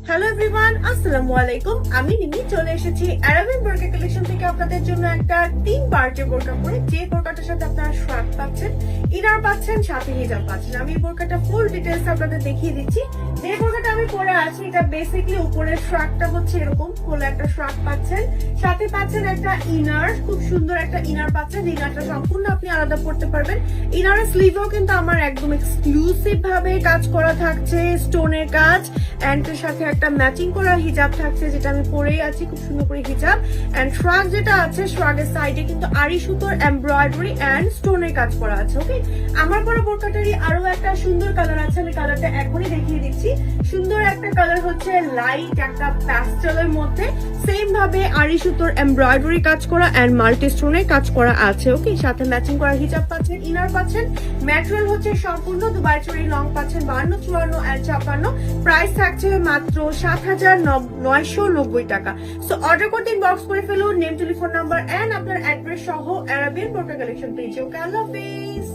Hello everyone, আসসালামু আলাইকুম। আমি নিমি চলে এসেছি অ্যারাবিয়ান বোরকা কালেকশন থেকে আপনাদের জন্য একটা 3 পার্টের বোরকা পরে, যে বোরকাটার সাথে আপনারা শার্ট পাচ্ছেন, ইনার পাচ্ছেন, সাথে হিজাব পাচ্ছেন। আমি বোরকাটা ফুল ডিটেইলস আপনাদের দেখিয়ে দিচ্ছি। যে বোরকাটা আমি পরে আছি এটা বেসিক্যালি উপরের শার্টটা হচ্ছে এরকম খোলা একটা শার্ট পাচ্ছেন, সাথে পাচ্ছেন একটা ইনার, খুব সুন্দর একটা ইনার পাচ্ছেন। ইনারটা সম্পূর্ণ আপনি আলাদা পড়তে পারবেন। ইনারের স্লিভেও কিন্তু আমার একদম এক্সক্লুসিভ ভাবে কাজ করা থাকছে, স্টোনের কাজ, প্যান্টের সাথে একটা ম্যাচিং করা হিজাব থাকছে, যেটা আমি পরেই আছি, খুব সুন্দর করে হিজাব। এন্ড শ্রাগ যেটা আছে, শ্রাগের সাইডে কিন্তু আড়ি সুতোর এমব্রয়ডারি এন্ড স্টোনের কাজ করা আছে। ওকে, আমার পরা বোরকাটারই আরো একটা সুন্দর কালার আছে, আমি কালারটা এখনই দেখিয়ে দিচ্ছি। সুন্দর একটা কালার হচ্ছে লাইট একটা প্যাস্টেলের মধ্যে, সেম ভাবে আড়ি সুতোর এমব্রয়ডারি কাজ করা এন্ড মাল্টি স্টোনের কাজ করা আছে। ওকে, সাথে ম্যাচিং করা হিজাব পাচ্ছেন, ইনার পাচ্ছেন। ম্যাটেরিয়াল হচ্ছে সম্পূর্ণ দুবাই চুরি লং পাচ্ছেন 52, 54 এন্ড 56। প্রাইস থাকছে মাত্র 7,990 টাকা। সো অর্ডার করতে ইনবক্স করে ফেলুন, নেম, টেলিফোন নাম্বার এন্ড আপনার অ্যাড্রেস সহ অ্যারাবিয়ান বোরকা কালেকশন পেজে। ওকে, আল্লাহ হাফেজ।